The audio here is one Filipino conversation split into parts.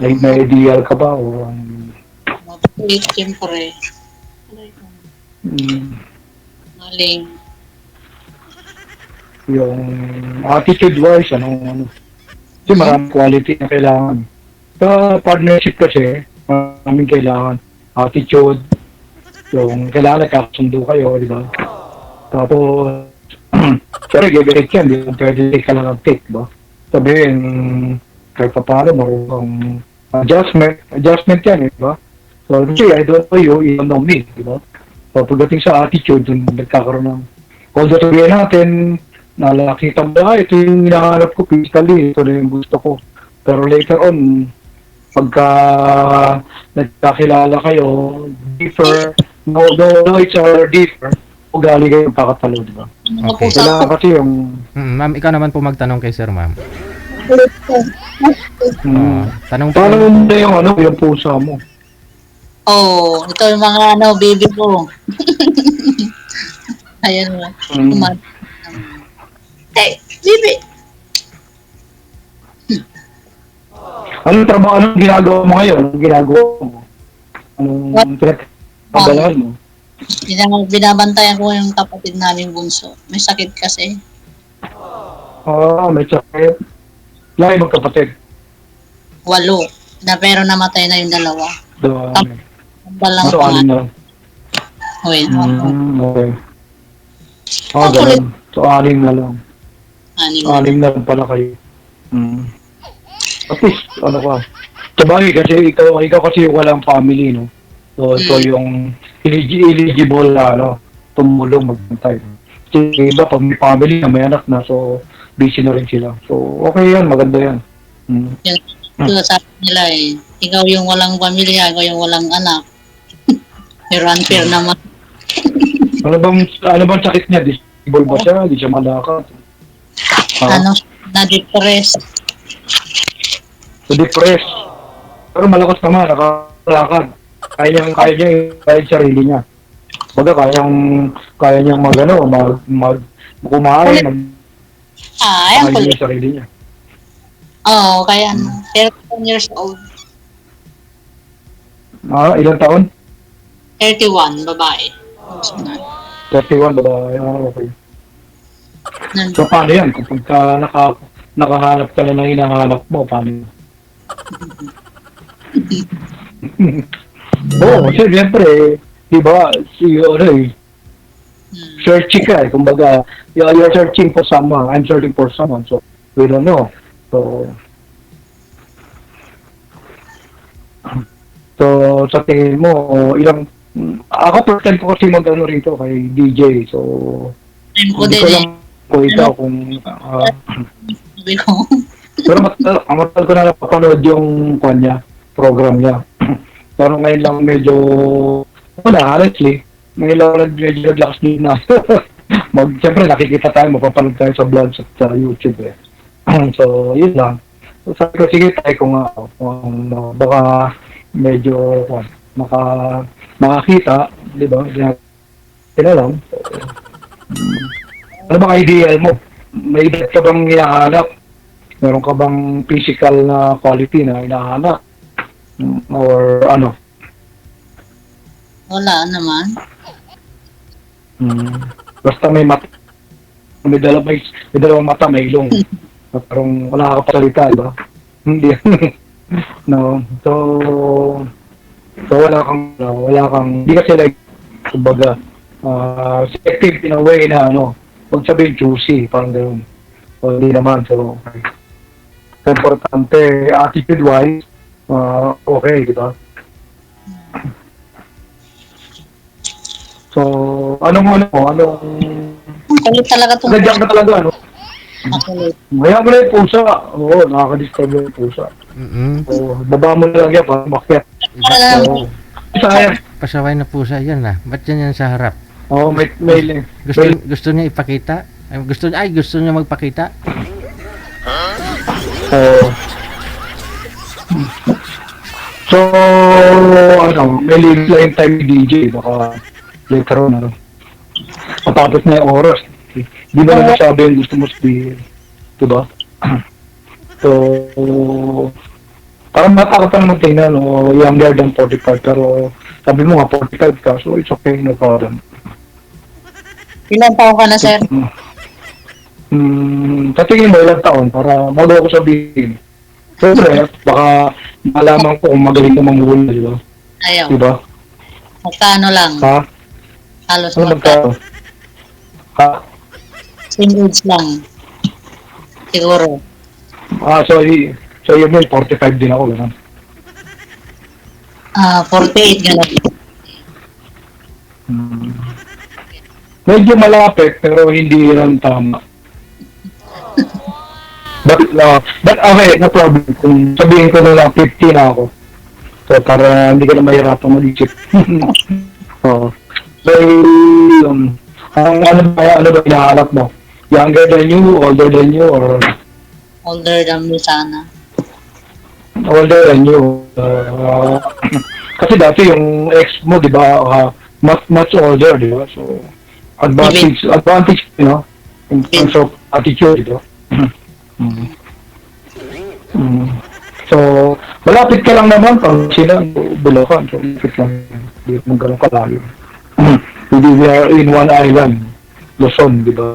May ideal ka ba? O, Mabait, siyempre. mm, Maling. yung attitude-wise, ano. Kasi maraming quality na kailangan. Sa partnership kasi, maraming kailangan. Attitude, yung kailangan nagkakasundo kayo, di ba? Tapos, sorry, gagawin yan, di ba? Pwede ka lang ang-take, di ba? Sabihin, kahit pa paano, marunong adjustment yan, di ba? So, kasi I don't know you don't know me, di ba? So, pagdating sa attitude, dun nagkakaroon ng, although sabihin natin, nakita mo, ito yung hinahanap ko physically, ito na yung gusto ko. Pero later on, pagka nagkakilala kayo, differ, no, it's all differ, ugali kayo kakatalo, di ba? Mga Okay. pusa ko. Kailangan kasi yung, Ma'am, ikaw naman po magtanong kay sir, ma'am. Tanong po. paano mo na yung pusa mo? Oh, ito yung mga baby ko. Ayan mo. Mm. Hey, baby. Anong trabaho, anong ginagawa mo ngayon? Anong ginagawa mo? Anong pinagkagalahan mo? Binabantayan ko yung kapatid namin bunso. May sakit kasi. May sakit. Lagi magkapatid. 8. Pero namatay na yung 2. Doon. Tambal lang So, pa alin nga. na? Okay. Okay. Ganun. So, anim na lang. Anim. Anim na lang pala kayo. At least, ano ka. Sabagay kasi ikaw kasi yung walang family, no? So, ito yung eligible na, tumulong magbantay. Kasi iba, pag may family na, may anak na, so, busy na rin sila. So, okay yan, maganda yan. Yung sabi nila ikaw yung walang pamilya, ikaw yung walang anak. Pero unfair naman. Ano bang sakit niya? Disable ba siya? Di siya malakad? Na-depress. So, depressed. Pero malakas naman, nakalakad. Kaya yung sarili niya. Baga, kaya niyang kumain, Ayan kaya pala. yung sarili niya. Oo, kaya 31 years old. Ilang taon? 31, babae. 31, babae. Okay. So, paano yan? Kapag nakahanap ka na ng hinahanap mo, paano yun? Kasi siyempre, di ba, searching ka kumbaga, you're searching for someone, I'm searching for someone, so, we don't know. So, sa tingin mo, ako first time ko kasi mag-ano rito kay DJ, so, Time ko hindi din ko lang kung ikaw kung, Sabi ko. pero matagal ko na napapanood yung program niya. Pero ngayon lang medyo, honestly, ngayon lang medyo naglakas din na. Siyempre nakikita tayo, mapapanood tayo sa vlogs at sa YouTube eh. So, yun lang. So, sabi ko, sige tayo kung baka medyo makakita, di ba? Sila lang. Ano bang ideal mo? May edad ka bang hinahanap? Meron ka bang physical na quality na hinahanap? Or ano? Wala naman. Basta may dalawang mata, may ilong. Parang wala ka pasalita, diba? Hindi. No. So wala kang, hindi kasi like, kumbaga, selective in a way na pag sabihin juicy, parang gano'n. So, hindi naman. So, okay. So, importante, attitude-wise, okay, di ba? So, anong Kulit talaga itong nagyak na talaga, kulit. Maya mo na yung pusa. Oo, nakaka-disturb yung pusa. So, baba mo na lang yan para makyat. So, sayang. Pasaway na po siya yan Ba't yan sa harap? Oo, may Gusto niya ipakita? Gusto niya magpakita? So, may limit lang yung time ni DJ. Baka later on, patapos na yung oras. Di ba na nasabi yung gusto mo sabihin? Diba? So, Parang bata ka pa naman tingnan, o younger than 45, pero sabi mo nga 45 ka, so it's okay, no problem. Ilang taon ka na, sir? Sa tingin mo ilang taon para magawa ko sabihin. Siyempre, baka malaman ko kung magaling ka manguhuli, di ba? Ayaw. Di ba? Magkano lang? Ha? Halos Ano magkano? magkano? Ha? Same age lang. Siguro. So yun yun, 45 din ako, gano'n. 48 gano'n. Hmm. Medyo malapit, pero hindi yun ang tama. But okay, no problem. Kung sabihin ko na lang 50 na ako. So, para hindi ka na mahirapan mag-isip. Oo. So, ano ba hinahanap mo? Younger than you, older than you, or Older than me sana. older than you? Kasi dati yung ex mo, di ba, much older, di ba? So, advantage, you know, in terms of attitude, di ba? So, malapit ka lang naman pag sila Bulacan. So, malapit lang. Hindi mo ganun kalayo. Hindi we are in one island, Luzon, di ba?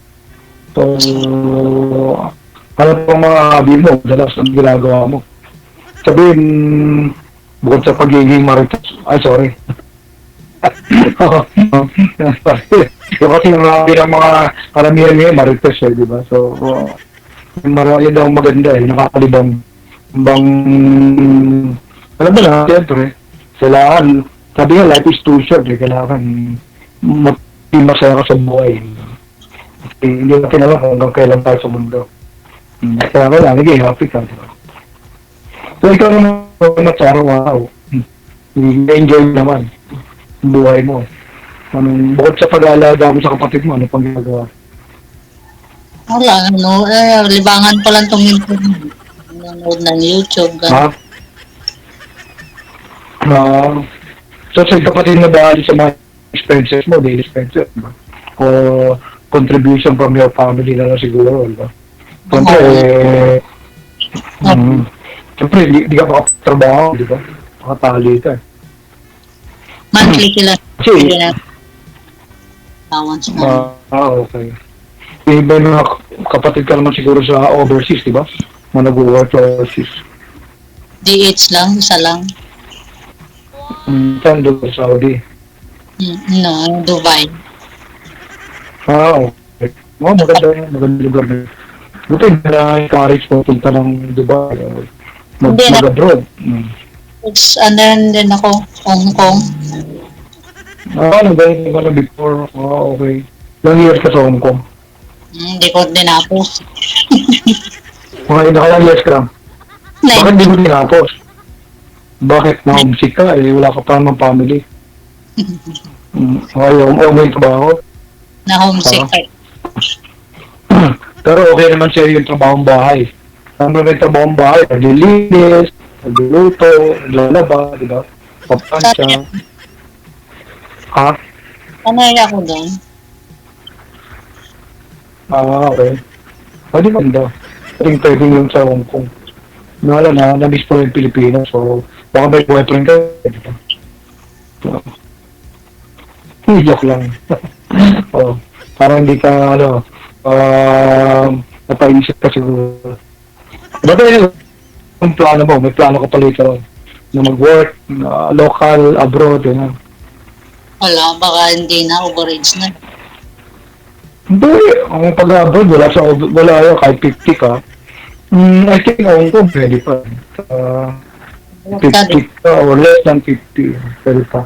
So, ano pang mga hobby mo? Dalas ang ginagawa mo? Sabihin, bukod sa pagiging marites, ay sorry. Yung kasi yung hobby ng mga karamihan ngayon, marites eh, di ba? So, yun daw maganda eh, nakakalibang. Alam mo na, siyempre, kailangan, sabi nga, life is too short eh, kailangan masaya ka sa buhay. Hindi natin alam hanggang kailan tayo sa mundo. Kaya kailangan, naging happy ka, di ba? So, ikaw naman sa araw-araw, enjoy naman ang buhay mo. Bukod sa pag-aalaga mo sa kapatid mo, ano pang ginagawa? Wala, libangan pa lang itong YouTube. Nanonood ng YouTube. Ha? So, sa kapatid na ba sa mga expenses mo, daily expenses, diba? O contribution from your family na lang siguro, diba? Siyempre, di ka makatrabaho, diba? Makatali ka. Monthly sila. Kasi, Allowance na. okay. Iba na kapatid ka naman siguro sa overseas, diba? Mga nag-work overseas. DH lang, isa lang. Saan doon sa Saudi? No, Dubai. Okay. Maganda lugar na. Buti na encourage mo punta ng Dubai. Mag-abroad. Din ako, Hong Kong. Nagaling ka na before. Okay. Ilang years ka sa Hong Kong? Hindi ko dinapos. Mga ilang years ka? Bakit hindi mo tinapos? Bakit na-homesick ka? Wala ka pa naman family. May trabaho. Na-homesick ka. Pero okay naman sa'yo yung trabahong bahay. Ano na yung trabahong bahay? Naglilinis, nagluluto, naglalaba, di ba? Papansya. Ha? Sanay ako doon. Okay. Pwede maganda. Pwede yung sa Hong Kong. Wala na, na-miss po yung Pilipinas. So, baka may boyfriend ka. Joke lang. Parang hindi ka, napaisip ka siguro. Ba't yung plano mo? May plano ka pala ito na mag-work, local, abroad, yun. Wala, baka hindi na, overage na. Hindi, ang pag-abroad, wala yun, kahit 50 ka. I think Hong Kong, pwede pa. 50 ka or less than 50, pwede pa.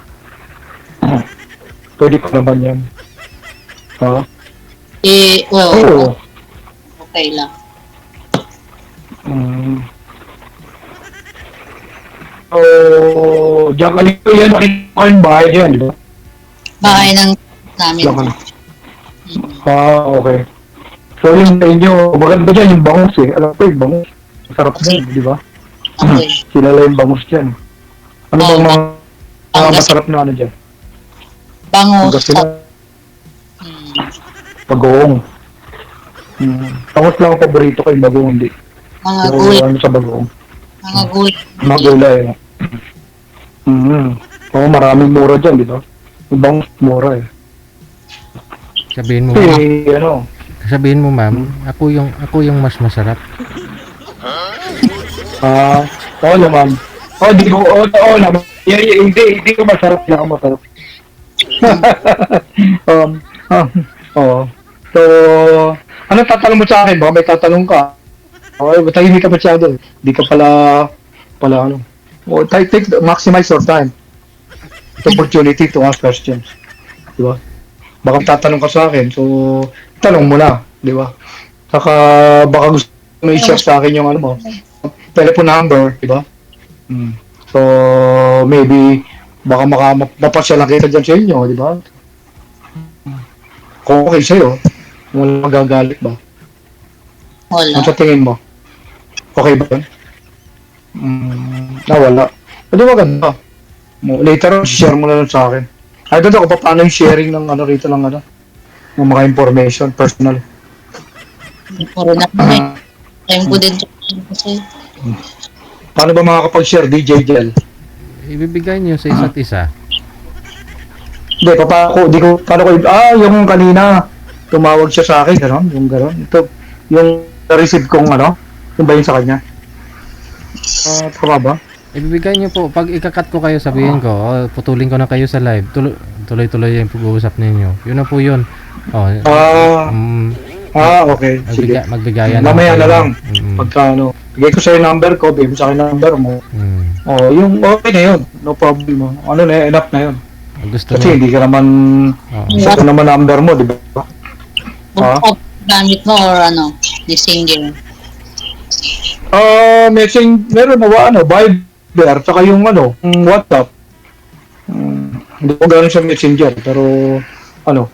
Pwede pa naman yan. Ha? Oo. Okay lang. So, diyan ka nito yan, nakita ko yung bahay dyan, di ba? Bahay ng namin. Diyan ka na. Okay. So, yung sa inyo, maganda dyan yung bangus eh. Alam ko yung bangus. Masarap din, di ba? Okay. Kilala yung bangus dyan. Ano bang mga masarap na ano dyan? Bangus. Bagoong. Bangus lang ang paborito ko yung bagoong, hindi. Mga So, gulay. ano sa bagoong? Mga gulay. Mga gulay. Oo, maraming mura dyan, di ba? Ibang mura eh. Sabihin mo, Kasi, ano, sabihin mo ma'am, ako yung mas masarap. oo naman. Oo naman. Hindi ko masarap, hindi ako masarap. um, oo. So, ano tatanong mo sa akin? Baka may tatanong ka. Okay, tahimik ka masyado. Hindi ka pala ano. Maximize your time. The opportunity to ask questions. Di ba? Baka tatanong ka sa akin, so, tanong mo na. Di ba? Saka, baka gusto mo i-share sa akin yung ano mo, telephone number, di ba? So, maybe, baka mapasya lang kita dyan sa inyo, di ba? Kung okay sa'yo, wala magagalit ba? Wala. Ano sa tingin mo? Okay ba yun? Wala. Pwede maganda. Later on, share mo na lang sa akin. Ay, doon ako, paano yung sharing ng ano rito ng ano? Ng mga information, personal. Puro na po eh. Time ko din kasi. Paano ba makakapag-share, DJ Jel? Ibibigay niyo sa isa't isa. Hindi, paano ko, yung kanina, tumawag siya sa akin, gano'n, yung gano'n. Ito, yung receive kong ano, yung ba yun sa kanya? Tama ba? Ibibigay niyo po, pag ikakat ko kayo, sabihin ko, putulin ko na kayo sa live. Tuloy-tuloy yung pag-uusap ninyo. Yun na po yun. Okay, sige. Magbigayan Mamaya na kayo. lang, pagka ano, bigay ko sa'yo number ko, bigay mo sa akin number mo. Yung okay na yun, no problem. Ano na, enough na yun. Gusto Kasi mo? hindi ka naman, isa ko naman number mo, di ba? WhatsApp gamit mo or ano, messenger. Meron na Viber, saka yung ano, WhatsApp. Hindi ko gano'n sa Messenger, pero ano,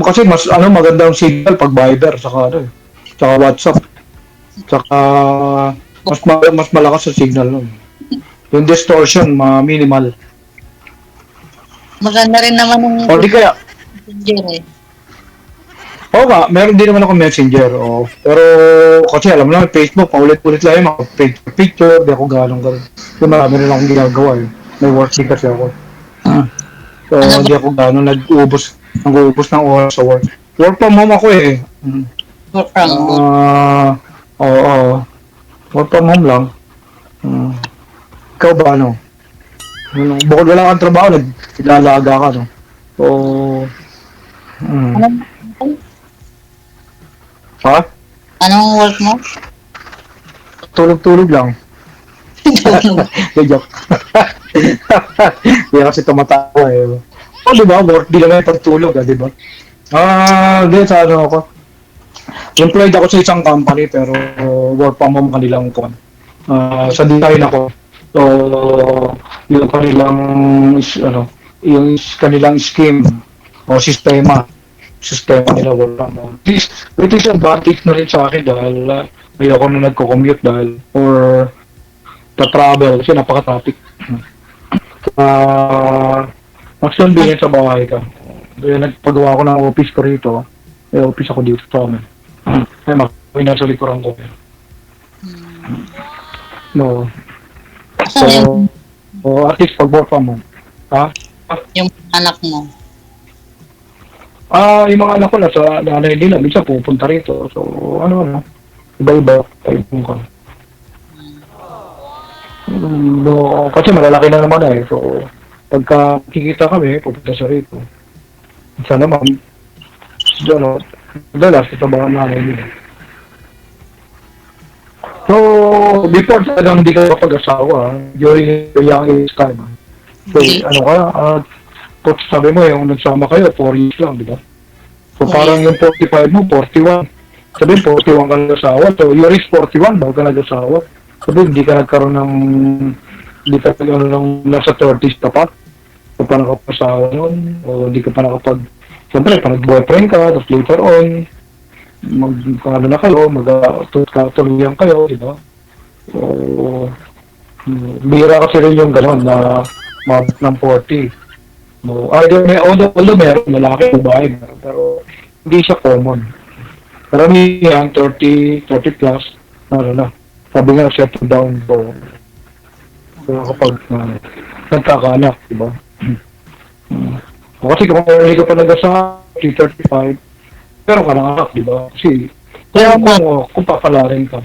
kasi mas magandang signal pag Viber, saka ano, saka WhatsApp. Saka mas malakas sa signal nun. Yung distortion, minimal. Maganda rin naman ng O di kaya, messenger eh. oo nga, meron din naman ako Messenger. Pero kasi alam mo lang, Facebook, paulit-ulit lang yung mga picture, di ako gano'ng gano'n. Kasi marami rin akong ginagawa eh. May work din kasi ako. So, hindi ako gano'n nag-uubos ng oras sa work. Work from home ako eh. Work from home. Oo. Work from home lang. Ikaw ba ano? Bukod wala kang trabaho, naglalaga ka, no? So, ha? Anong work mo? Tulog-tulog lang. Joke. Hindi kasi tumatawa eh. Di ba? Work din naman yung pagtulog, di ba? Hindi, sa ano ako. Employed ako sa isang company, pero work from home kanilang kuwan. Sa design ako. So, yung kanilang scheme o sistema nila work from home. It is advantage na rin sa akin dahil ayoko na nagko-commute dahil or travel kasi napaka-traffic. Mas convenient sa bahay ka. Kaya nagpagawa ko ng office ko rito. May office ako dito sa amin. Ay, nasa likuran ko. No. So, at least pag work from home. Ha? Yung anak mo. Yung mga anak ko nasa nanay nila, minsan pupunta rito. So, iba-iba. Tayo ko. No, kasi malalaki na naman eh. So, pagka kikita kami, pupunta sa rito. Sana naman, dalas sa mga nanay nila. So, before talagang hindi ka pag-asawa, during your young age time. So, sabi mo yung nagsama kayo, 4 years lang, di ba? So, parang yung 45 mo, 41. Sabi, 41 ka nag-asawa. So, you reach 41 bago ka nag-asawa. Sabi, hindi ka nagkaroon nasa 30s ka pa. So, pa nakapasawa nun. O, hindi ka pa siyempre, pa nag-boyfriend ka, tapos later on, na kayo, magtutuloyan kayo, di ba? So, bihira kasi rin yung gano'n na mabot ng 40. No, although meron, lalaki, babae, pero hindi siya common. Karamihan, 30 plus, 40 sabi nga, settle down po. So, kapag nagkakaanak, di ba? Kasi kung hindi ka pa nag-asa, 35, pero ka ng anak, di ba? Kasi, kaya mo, kung papalarin ka.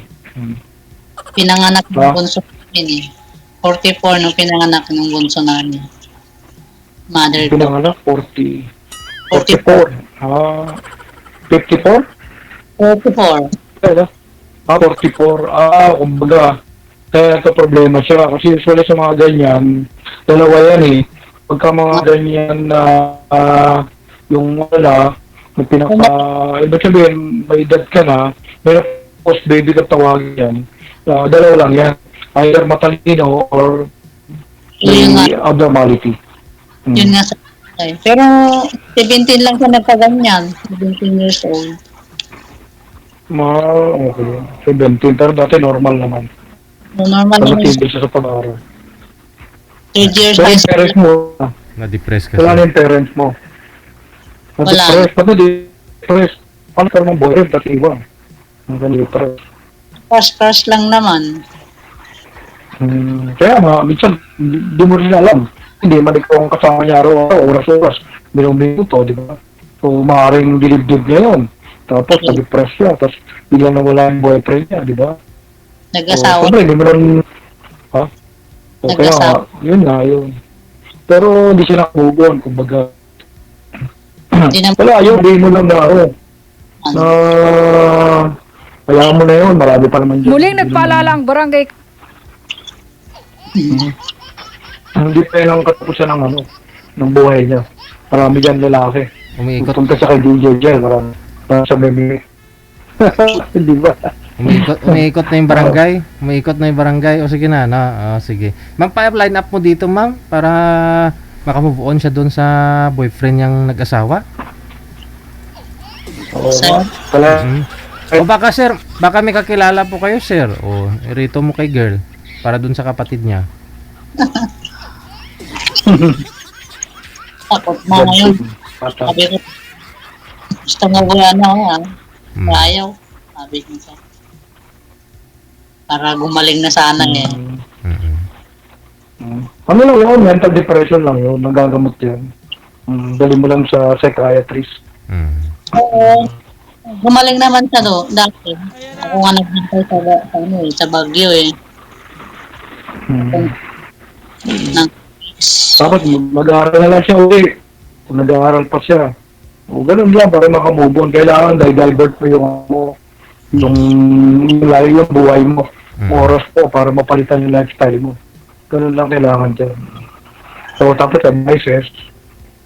Pinanganak ng Ah. bunso namin eh. 44 nung pinanganak ng bunso namin. Mother ko. Pinanganak, 44. 54? 44. Kaya, 44. Kumbaga, kaya ito problema siya. Kasi usually sa mga ganyan, dalawa yan eh. Pagka mga ganyan na yung wala, may ibig sabihin, may edad ka na, may post-baby ka tawagin yan. Dalawa lang yan. Either matalino or Yun may nga, abnormality. yun nga sa pero 17 lang siya nagkaganyan. 17 years old. Okay. 17, pero dati normal naman. So, normal naman siya. Tigil siya sa pag-aaral. 3 years Pero high yung school. parents mo, Na-depress kasi. wala na yung parents mo. Wala. Na-depress, ba't na-depress? Paano ka naman boyfriend, dati iba. Ang na-depress. Crush lang naman. Kaya minsan, di mo rin alam. Hindi man ikaw ang kasama niya araw-araw, oras-oras, minuto, di ba? So, maaaring dilibdib niya yun. Tapos, na-depress siya, tapos biglang nawala yung boyfriend niya, di ba? Nag-asawa. Siyempre, hindi mo rin, ha? So, kaya, Nag-asawa. yun na, yun. Pero, hindi siya nakabubon, kumbaga. Hindi naman. Wala, yun, hindi mo lang na, kaya mo na yun, marami pa naman dyan. Muling nagpaalala ang barangay Hindi pa yun ang katapusan ng buhay niya. Marami dyan lalaki. Umiikot, Punta siya kay DJ Jel, marami. Parang sa meme. Hindi ba? umiikot na yung barangay. Umiikot na yung barangay. O sige na, sige. Ma'am, pa-line up mo dito, ma'am, para makamove on siya doon sa boyfriend niyang nag-asawa. Oo, Sir? Kala, O baka sir, baka may kakilala po kayo, sir. O irito mo kay girl para doon sa kapatid niya. Takot mo ngayon. Bata. Sabi ko, gusto mo ba Ayaw. Sabi ko siya. Para gumaling na sana eh. Ano lang yun, mental depression lang yun, nagagamot yan. Dali mo lang sa psychiatrist. Oo. Gumaling naman siya dati. Ako nga nagbantay sa Baguio eh. Nang, Dapat mag-aaral na lang siya uli. Kung nag-aaral pa siya. O ganun lang para makamove on. Kailangan divert mo yung buhay mo. Oras po para mapalitan yung lifestyle mo. Ganun lang kailangan dyan. So tapos advices.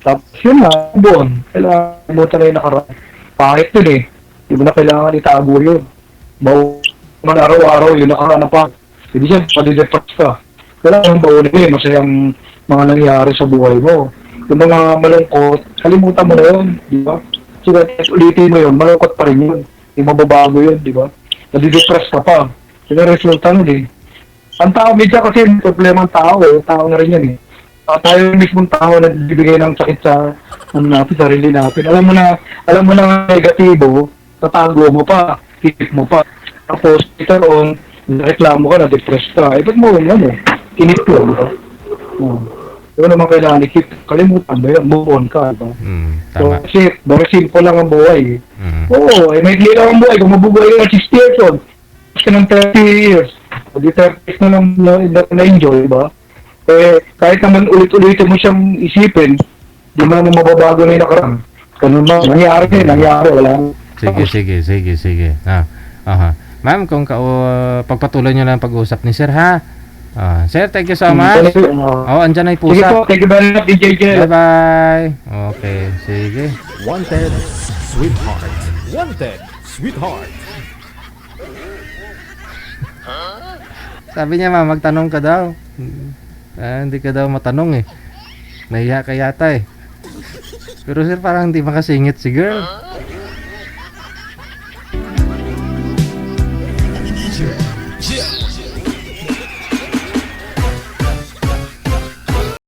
Tapos yun na, buon. Kailangan mo na yung nakaraan. Pangit yun eh. Di mo na kailangan itago yun. Man araw-araw yun nakaraan na pa. Hindi siya, padidepress ka. Kailangan baunin eh, masayang mga nangyari sa buhay mo. Yung mga malungkot, kalimutan mo na yun, di ba? So, ulitin mo yun, malungkot pa rin yun. Hindi mababago yun, di ba? Nadidepress ka pa. Yun ang resulta nun eh. Ang tao, medyo kasi problema ang tao eh. Tao na rin yan eh. Tayo yung mismong tao na bibigay ng sakit sa sarili natin. Alam mo na negatibo, tatago mo pa, titip mo pa. Tapos, later on, reklamo ka na, depress ka. Ba't mo yun kinip ko, di ba? Diba naman kailangan ikip, kalimutan ba yun, move on ka, diba? So, Tama. kasi, very simple lang ang buhay. Oo, may lang ang buhay. Kung mabubuhay ka ng 60 years old, kasi ng 30 years, o di 30 years na lang na-enjoy, diba? Kahit naman ulit-ulitin mo siyang isipin, di mo naman mababago na yung nakaraan. Ganun ba? Nangyari, wala. Sige. Aha. Ma'am, kung pagpatuloy nyo lang pag-uusap ni Sir, ha? Sir, thank you so much. Andyan na yung Sige pusa. po, thank you very much, DJ Jel. Bye-bye. Okay, sige. Wanted, sweetheart. Wanted, sweetheart. Sabi niya, ma'am, magtanong ka daw. Hindi ka daw matanong eh. Nahiya ka yata eh. Pero sir, parang hindi makasingit si girl.